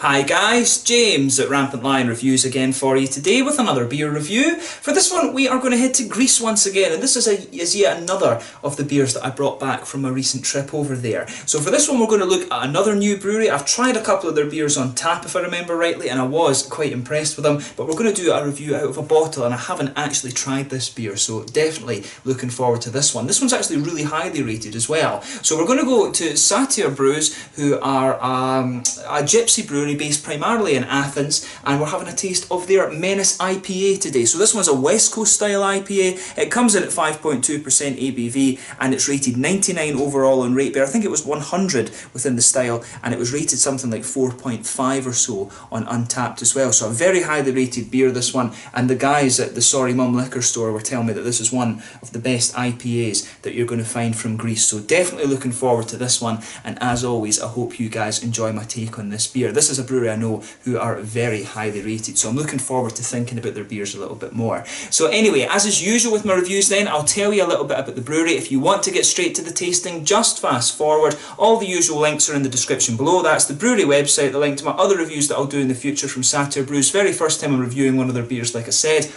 Hi guys, James at RampantLionReviews again for you today with another beer review. For this one we are going to head to Greece once again, and this is yet another of the beers that I brought back from a recent trip over there. So for this one we're going to look at another new brewery. I've tried a couple of their beers on tap if I remember rightly, and I was quite impressed with them, but we're going to do a review out of a bottle and I haven't actually tried this beer, so definitely looking forward to this one. This one's actually really highly rated as well. So we're going to go to Satyr Brews, who are a gypsy brewery based primarily in Athens, and we're having a taste of their Menace IPA today. So this one's a West Coast style IPA. It comes in at 5.2% ABV and it's rated 99 overall on RateBear. I think it was 100 within the style, and it was rated something like 4.5 or so on Untappd as well. So a very highly rated beer, this one, and the guys at the Sorry Mum liquor store were telling me that this is one of the best IPAs that you're going to find from Greece. So definitely looking forward to this one, and as always I hope you guys enjoy my take on this beer. This is a brewery I know who are very highly rated, so I'm looking forward to thinking about their beers a little bit more. So anyway, as is usual with my reviews then, I'll tell you a little bit about the brewery. If you want to get straight to the tasting, just fast forward. All the usual links are in the description below. That's the brewery website, the link to my other reviews that I'll do in the future from Satyr Brews. Very first time I'm reviewing one of their beers, like I said.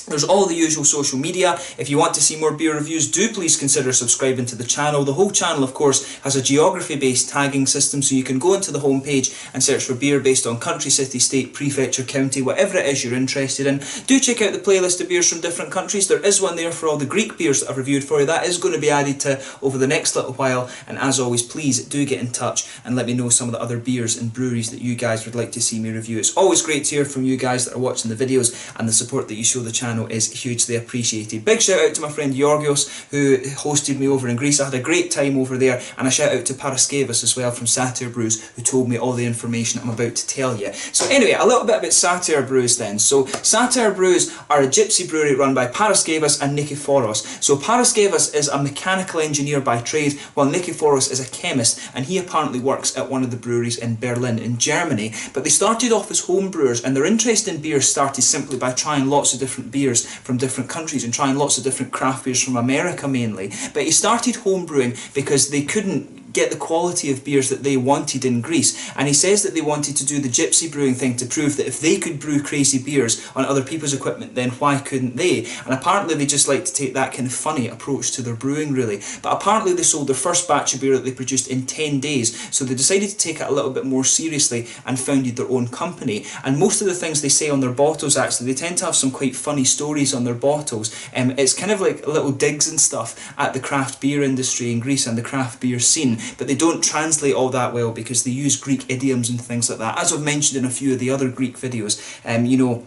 There's all the usual social media. If you want to see more beer reviews, do please consider subscribing to the channel. The whole channel, of course, has a geography-based tagging system, so you can go into the homepage and search for beer based on country, city, state, prefecture, county, whatever it is you're interested in. Do check out the playlist of beers from different countries. There is one there for all the Greek beers that I've reviewed for you. That is going to be added to over the next little while, and as always, please do get in touch and let me know some of the other beers and breweries that you guys would like to see me review. It's always great to hear from you guys that are watching the videos, and the support that you show the channel is hugely appreciated. Big shout out to my friend Yorgos, who hosted me over in Greece. I had a great time over there, and a shout out to Paraskevas as well from Satyr Brews, who told me all the information I'm about to tell you. So anyway, a little bit about Satyr Brews then. So Satyr Brews are a gypsy brewery run by Paraskevas and Nikiforos. So Paraskevas is a mechanical engineer by trade, while Nikiforos is a chemist, and he apparently works at one of the breweries in Berlin in Germany. But they started off as home brewers, and their interest in beer started simply by trying lots of different beers from different countries and trying lots of different craft beers from America mainly. But he started home brewing because they couldn't get the quality of beers that they wanted in Greece, and he says that they wanted to do the gypsy brewing thing to prove that if they could brew crazy beers on other people's equipment, then why couldn't they? And apparently they just like to take that kind of funny approach to their brewing, really. But apparently they sold their first batch of beer that they produced in 10 days, so they decided to take it a little bit more seriously and founded their own company. And most of the things they say on their bottles, actually, they tend to have some quite funny stories on their bottles. It's kind of like little digs and stuff at the craft beer industry in Greece and the craft beer scene, but they don't translate all that well because they use Greek idioms and things like that. As I've mentioned in a few of the other Greek videos, you know,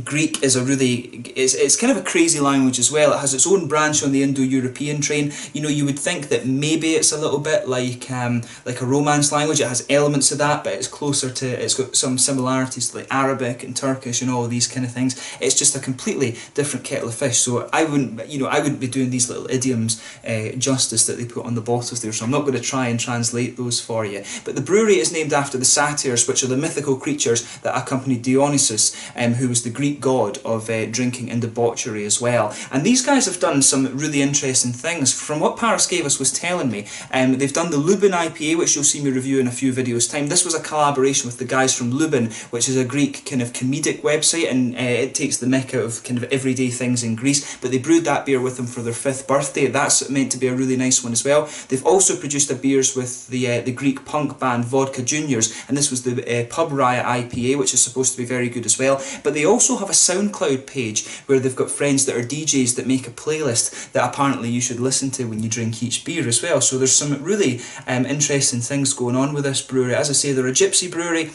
Greek is a really, it's kind of a crazy language as well. It has its own branch on the Indo-European train. You know, you would think that maybe it's a little bit like a Romance language. It has elements of that, but it's closer to, it's got some similarities to like Arabic and Turkish and all these kind of things. It's just a completely different kettle of fish. So I wouldn't, you know, I wouldn't be doing these little idioms justice that they put on the bottles there. So I'm not going to try and translate those for you. But the brewery is named after the satyrs, which are the mythical creatures that accompanied Dionysus, who was the Greek god of drinking and debauchery as well. And these guys have done some really interesting things. From what Paraskevas was telling me, they've done the Lubin IPA, which you'll see me review in a few videos time. This was a collaboration with the guys from Lubin, which is a Greek kind of comedic website, and it takes the mick out of kind of everyday things in Greece, but they brewed that beer with them for their 5th birthday. That's meant to be a really nice one as well. They've also produced a beers with the Greek punk band Vodka Juniors, and this was the Pub Riot IPA, which is supposed to be very good as well. But they also have a SoundCloud page where they've got friends that are DJs that make a playlist that apparently you should listen to when you drink each beer as well. So there's some really interesting things going on with this brewery. As I say, they're a gypsy brewery.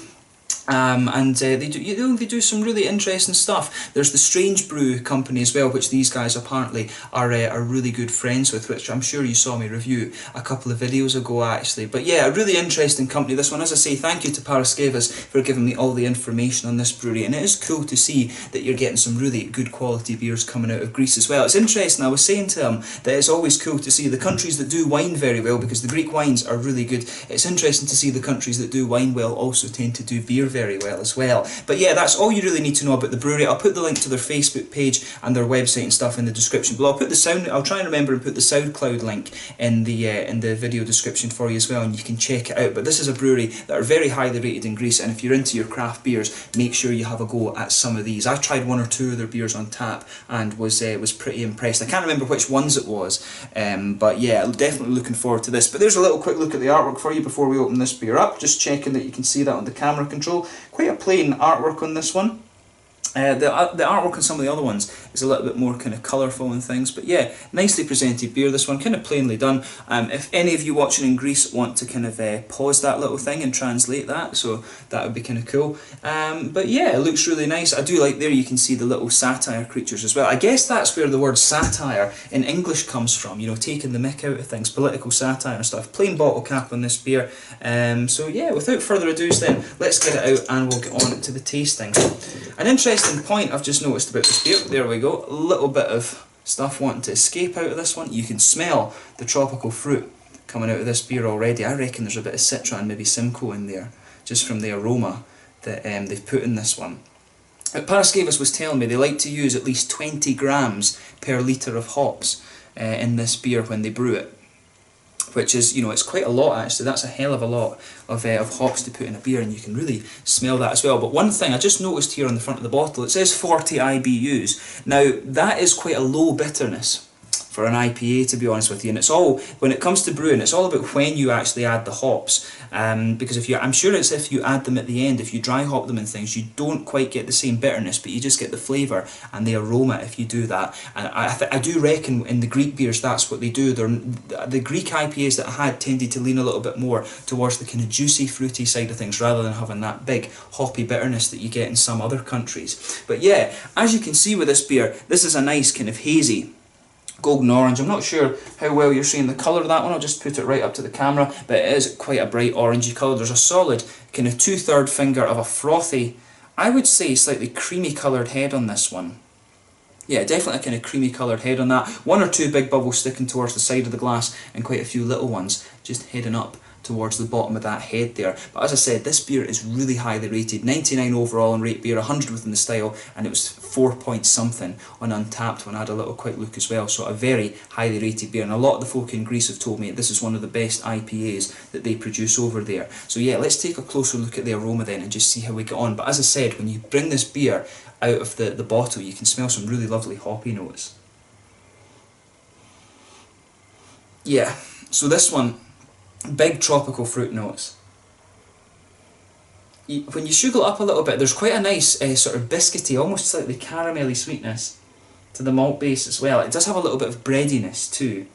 And they do some really interesting stuff. There's the Strange Brew company as well, which these guys apparently are really good friends with, which I'm sure you saw me review a couple of videos ago actually. But yeah, a really interesting company, this one. As I say, thank you to Paraskevas for giving me all the information on this brewery, and it is cool to see that you're getting some really good quality beers coming out of Greece as well. It's interesting, I was saying to him that it's always cool to see the countries that do wine very well, because the Greek wines are really good. It's interesting to see the countries that do wine well also tend to do beer very very well as well. But yeah, that's all you really need to know about the brewery. I'll put the link to their Facebook page and their website and stuff in the description below. I'll try and remember and put the SoundCloud link in the video description for you as well, and you can check it out. But this is a brewery that are very highly rated in Greece, and if you're into your craft beers, make sure you have a go at some of these. I tried one or two of their beers on tap and was pretty impressed. I can't remember which ones it was, but yeah, definitely looking forward to this. But there's a little quick look at the artwork for you before we open this beer up, just checking that you can see that on the camera control. Quite a plain artwork on this one. The artwork on some of the other ones is a little bit more kind of colourful and things, but yeah, nicely presented beer, this one, kind of plainly done. If any of you watching in Greece want to kind of pause that little thing and translate that, so that would be kind of cool. But yeah, it looks really nice. I do like there you can see the little satire creatures as well. I guess that's where the word satire in English comes from, you know, taking the mick out of things, political satire and stuff. Plain bottle cap on this beer. So yeah, without further ado then, let's get it out and we'll get on to the tasting. An interesting point I've just noticed about this beer, there we go, a little bit of stuff wanting to escape out of this one. You can smell the tropical fruit coming out of this beer already. I reckon there's a bit of Citra and maybe Simcoe in there, just from the aroma that they've put in this one. Paraskevas was telling me they like to use at least 20 grams per litre of hops in this beer when they brew it. Which is, you know, it's quite a lot actually. That's a hell of a lot of hops to put in a beer, and you can really smell that as well. But one thing I just noticed here on the front of the bottle, it says 40 IBUs. Now, that is quite a low bitterness for an IPA, to be honest with you, and it's all, when it comes to brewing, it's all about when you actually add the hops, because I'm sure it's if you add them at the end, if you dry hop them and things, you don't quite get the same bitterness, but you just get the flavour and the aroma if you do that. And I do reckon in the Greek beers that's what they do. The Greek IPAs that I had tended to lean a little bit more towards the kind of juicy, fruity side of things, rather than having that big hoppy bitterness that you get in some other countries. But yeah, as you can see with this beer, this is a nice kind of hazy golden orange. I'm not sure how well you're seeing the colour of that one, I'll just put it right up to the camera, but it is quite a bright orangey colour. There's a solid kind of 2/3 finger of a frothy, I would say slightly creamy coloured head on this one. Yeah, definitely a kind of creamy coloured head on that. One or two big bubbles sticking towards the side of the glass and quite a few little ones just heading up towards the bottom of that head there. But as I said, this beer is really highly rated. 99 overall on rate beer, 100 within the style, and it was 4 point something on Untappd when I had a little quick look as well. So a very highly rated beer, and a lot of the folk in Greece have told me this is one of the best IPAs that they produce over there. So yeah, let's take a closer look at the aroma then and just see how we get on. But as I said, when you bring this beer out of the bottle, you can smell some really lovely hoppy notes. Yeah, so this one, big tropical fruit notes. When you sugar it up a little bit, there's quite a nice sort of biscuity, almost slightly caramelly sweetness to the malt base as well. It does have a little bit of breadiness too.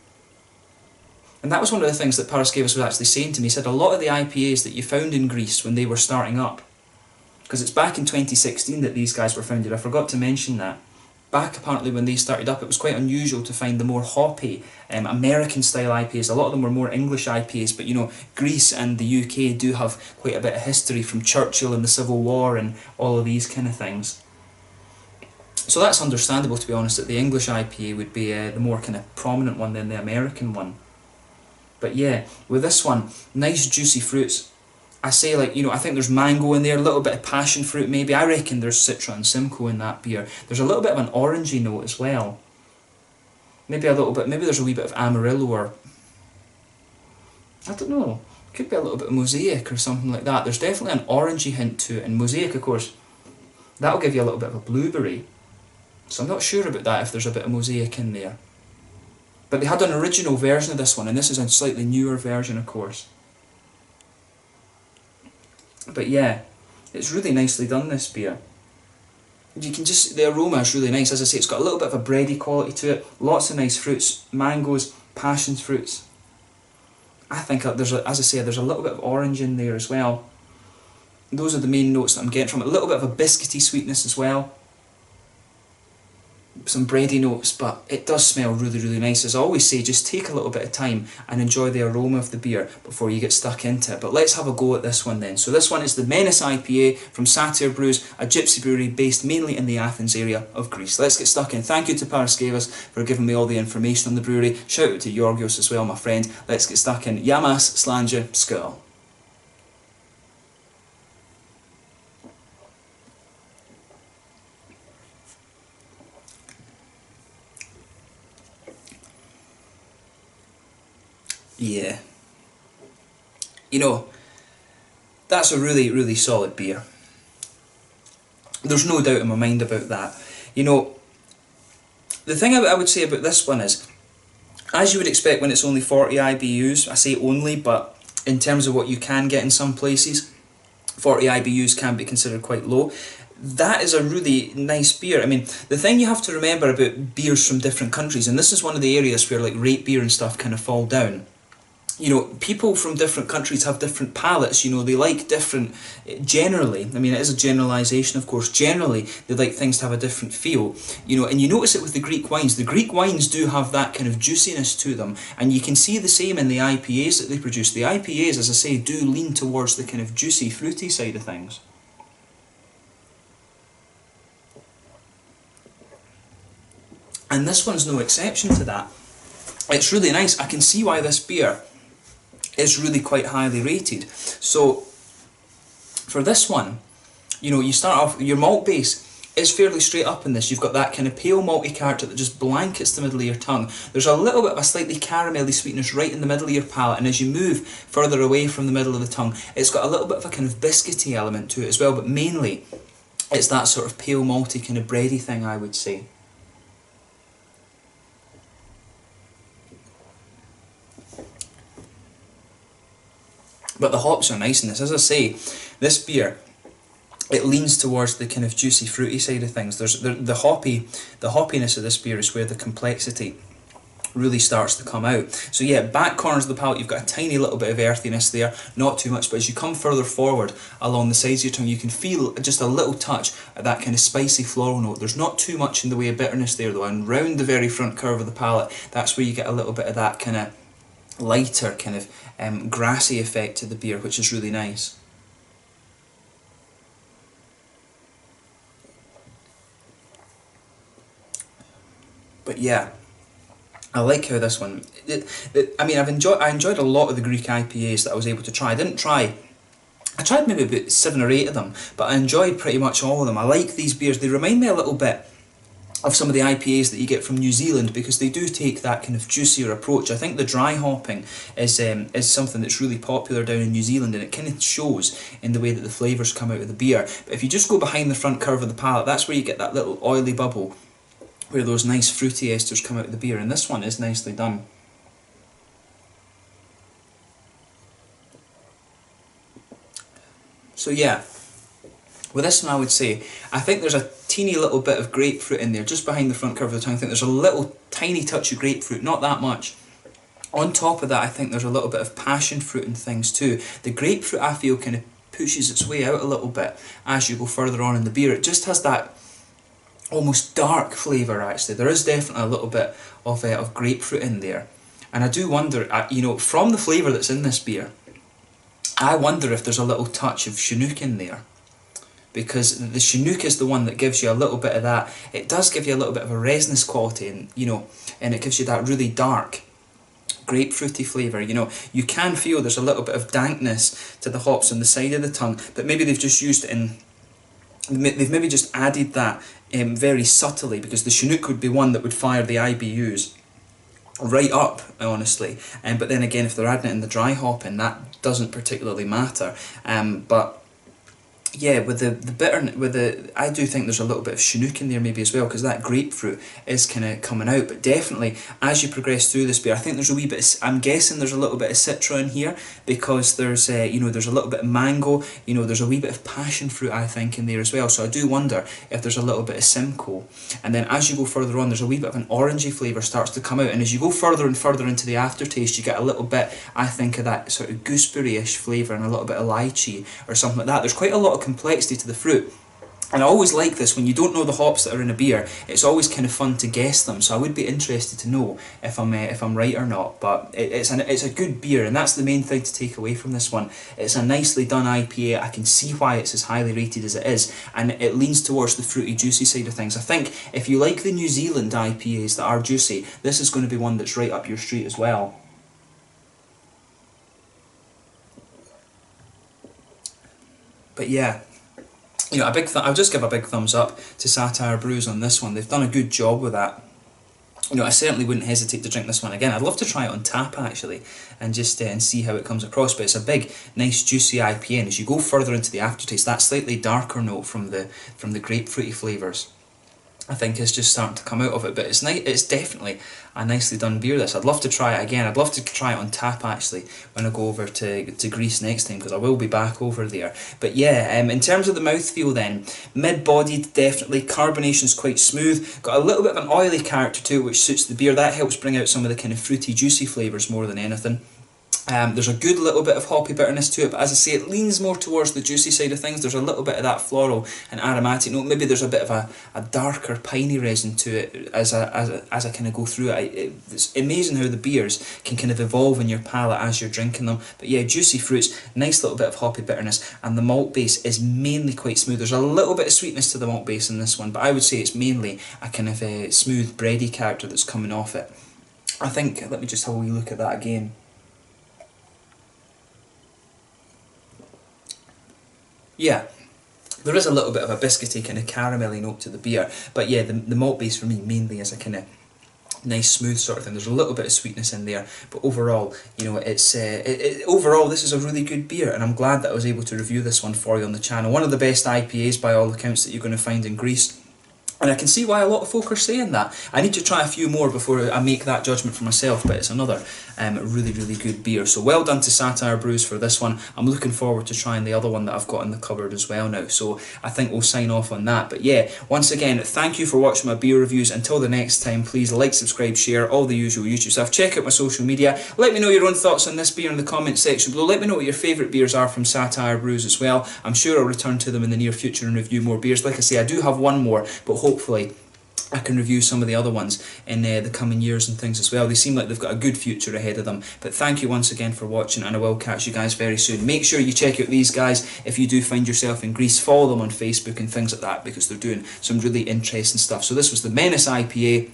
And that was one of the things that Paraskevas was actually saying to me. He said a lot of the IPAs that you found in Greece when they were starting up, because it's back in 2016 that these guys were founded, I forgot to mention that. Back apparently when they started up, it was quite unusual to find the more hoppy American style IPAs. A lot of them were more English IPAs, but you know, Greece and the UK do have quite a bit of history from Churchill and the Civil War and all of these kind of things. So that's understandable, to be honest, that the English IPA would be the more kind of prominent one than the American one. But yeah, with this one, nice juicy fruits. I say, like, you know, I think there's mango in there, a little bit of passion fruit maybe. I reckon there's Citra and Simcoe in that beer. There's a little bit of an orangey note as well. Maybe a little bit, maybe there's a wee bit of Amarillo, or I don't know, could be a little bit of Mosaic or something like that. There's definitely an orangey hint to it, and Mosaic, of course, that'll give you a little bit of a blueberry. So I'm not sure about that, if there's a bit of Mosaic in there. But they had an original version of this one, and this is a slightly newer version, of course. But yeah, it's really nicely done, this beer. You can just, the aroma is really nice. As I say, it's got a little bit of a bready quality to it. Lots of nice fruits, mangoes, passion fruits. I think there's, as I say, there's a little bit of orange in there as well. Those are the main notes that I'm getting from it. A little bit of a biscuity sweetness as well. Some bready notes, but it does smell really, really nice. As I always say, just take a little bit of time and enjoy the aroma of the beer before you get stuck into it. But let's have a go at this one then. So this one is the Menace IPA from Satyr Brews, a gypsy brewery based mainly in the Athens area of Greece. Let's get stuck in. Thank you to Paraskevas for giving me all the information on the brewery. Shout out to Yorgos as well, my friend. Let's get stuck in. Yamas, Slanja, Skål. Yeah. You know, that's a really, really solid beer. There's no doubt in my mind about that. You know, the thing I would say about this one is, as you would expect when it's only 40 IBUs, I say only, but in terms of what you can get in some places, 40 IBUs can be considered quite low. That is a really nice beer. I mean, the thing you have to remember about beers from different countries, and this is one of the areas where like rate beer and stuff kind of fall down. You know, people from different countries have different palates, you know, they like different, generally, I mean it is a generalisation of course, generally they like things to have a different feel, you know, and you notice it with the Greek wines do have that kind of juiciness to them, and you can see the same in the IPAs that they produce. The IPAs, as I say, do lean towards the kind of juicy, fruity side of things. And this one's no exception to that. It's really nice. I can see why this beer is really quite highly rated. So for this one, you know, you start off, your malt base is fairly straight up in this. You've got that kind of pale malty character that just blankets the middle of your tongue. There's a little bit of a slightly caramelly sweetness right in the middle of your palate, and as you move further away from the middle of the tongue, it's got a little bit of a kind of biscuity element to it as well, but mainly it's that sort of pale malty kind of bready thing, I would say. But the hops are nice in this. As I say, this beer, it leans towards the kind of juicy, fruity side of things. There's the hoppiness of this beer is where the complexity really starts to come out. So yeah, back corners of the palate, you've got a tiny little bit of earthiness there, not too much, but as you come further forward along the sides of your tongue, you can feel just a little touch of that kind of spicy floral note. There's not too much in the way of bitterness there though, and round the very front curve of the palate, that's where you get a little bit of that kind of lighter kind of grassy effect to the beer, which is really nice. But yeah, I like how this one. I mean, I enjoyed a lot of the Greek IPAs that I was able to try. I tried maybe about 7 or 8 of them, but I enjoyed pretty much all of them. I like these beers. They remind me a little bit of some of the IPAs that you get from New Zealand, because they do take that kind of juicier approach. I think the dry hopping is something that's really popular down in New Zealand, and it kind of shows in the way that the flavours come out of the beer. But if you just go behind the front curve of the palate, that's where you get that little oily bubble, where those nice fruity esters come out of the beer, and this one is nicely done. So yeah, with this one I would say, I think there's a teeny little bit of grapefruit in there, just behind the front curve of the tongue. I think there's a little tiny touch of grapefruit, not that much. On top of that, I think there's a little bit of passion fruit and things too. The grapefruit, I feel, kind of pushes its way out a little bit as you go further on in the beer. It just has that almost dark flavour actually. There is definitely a little bit of grapefruit in there. And I do wonder, you know, from the flavour that's in this beer, I wonder if there's a little touch of Chinook in there. Because the Chinook is the one that gives you a little bit of that. It does give you a little bit of a resinous quality, and you know, and it gives you that really dark grapefruity flavour. You know, you can feel there's a little bit of dankness to the hops on the side of the tongue, but maybe they've just used it in. They've maybe just added that very subtly, because the Chinook would be one that would fire the IBUs right up, honestly. But then again, if they're adding it in the dry hopping, that doesn't particularly matter. But yeah, with the bitter, I do think there's a little bit of Chinook in there maybe as well, because that grapefruit is kind of coming out. But definitely, as you progress through this beer, I think there's a wee bit of, I'm guessing there's a little bit of Citra in here, because there's you know, there's a little bit of mango, you know, there's a wee bit of passion fruit, I think, in there as well. So I do wonder if there's a little bit of Simcoe. And then as you go further on, there's a wee bit of an orangey flavour starts to come out, and as you go further and further into the aftertaste, you get a little bit, I think, of that sort of gooseberry-ish flavour and a little bit of lychee or something like that. There's quite a lot of complexity to the fruit, and I always like this when you don't know the hops that are in a beer. It's always kind of fun to guess them, so I would be interested to know if I'm right or not. But it's a good beer, and that's the main thing to take away from this one. It's a nicely done IPA. I can see why it's as highly rated as it is, and it leans towards the fruity, juicy side of things. I think if you like the New Zealand IPAs that are juicy, this is going to be one that's right up your street as well. But yeah, you know, I'll just give a big thumbs up to Satyr Brews on this one. They've done a good job with that. you know, I certainly wouldn't hesitate to drink this one again. I'd love to try it on tap actually, and just and see how it comes across. But it's a big, nice, juicy IPA, and as you go further into the aftertaste, that slightly darker note from the grapefruity flavours, I think is just starting to come out of it. But it's nice. It's definitely a nicely done beer. This, I'd love to try it again. I'd love to try it on tap actually when I go over to Greece next time, because I will be back over there. But yeah, in terms of the mouthfeel then, mid-bodied definitely, carbonation's quite smooth, got a little bit of an oily character to it which suits the beer. That helps bring out some of the kind of fruity, juicy flavours more than anything. There's a good little bit of hoppy bitterness to it, but as I say, it leans more towards the juicy side of things. There's a little bit of that floral and aromatic note. Maybe there's a bit of a darker piney resin to it as I kind of go through it. It's amazing how the beers can kind of evolve in your palate as you're drinking them. But yeah, juicy fruits, nice little bit of hoppy bitterness, and the malt base is mainly quite smooth. There's a little bit of sweetness to the malt base in this one, but I would say it's mainly a kind of a smooth bready character that's coming off it. I think, let me just have a wee look at that again. Yeah, there is a little bit of a biscuity kind of caramelly note to the beer, but yeah, the malt base for me mainly is a kind of nice smooth sort of thing. There's a little bit of sweetness in there, but overall, you know, it's overall this is a really good beer, and I'm glad that I was able to review this one for you on the channel. One of the best IPAs by all accounts that you're going to find in Greece. And I can see why a lot of folk are saying that. I need to try a few more before I make that judgment for myself, but it's another really, really good beer. So well done to Satyr Brews for this one. I'm looking forward to trying the other one that I've got in the cupboard as well now. So I think we'll sign off on that. But yeah, once again, thank you for watching my beer reviews. Until the next time, please like, subscribe, share, all the usual YouTube stuff. Check out my social media. Let me know your own thoughts on this beer in the comment section below. Let me know what your favourite beers are from Satyr Brews as well. I'm sure I'll return to them in the near future and review more beers. Like I say, I do have one more, but hopefully I can review some of the other ones in the coming years and things as well. They seem like they've got a good future ahead of them. But thank you once again for watching, and I will catch you guys very soon. Make sure you check out these guys if you do find yourself in Greece. Follow them on Facebook and things like that, because they're doing some really interesting stuff. So this was the Menace IPA.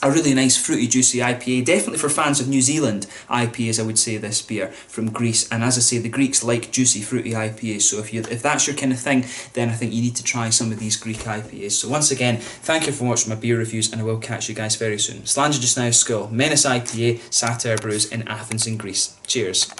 A really nice fruity juicy IPA, definitely for fans of New Zealand IPAs, I would say, this beer from Greece. And as I say, the Greeks like juicy fruity IPAs, so if that's your kind of thing, then I think you need to try some of these Greek IPAs. So once again, thank you for watching my beer reviews, and I will catch you guys very soon. Slanja just now, Skull, Menace IPA, Satyr Brews in Athens in Greece. Cheers.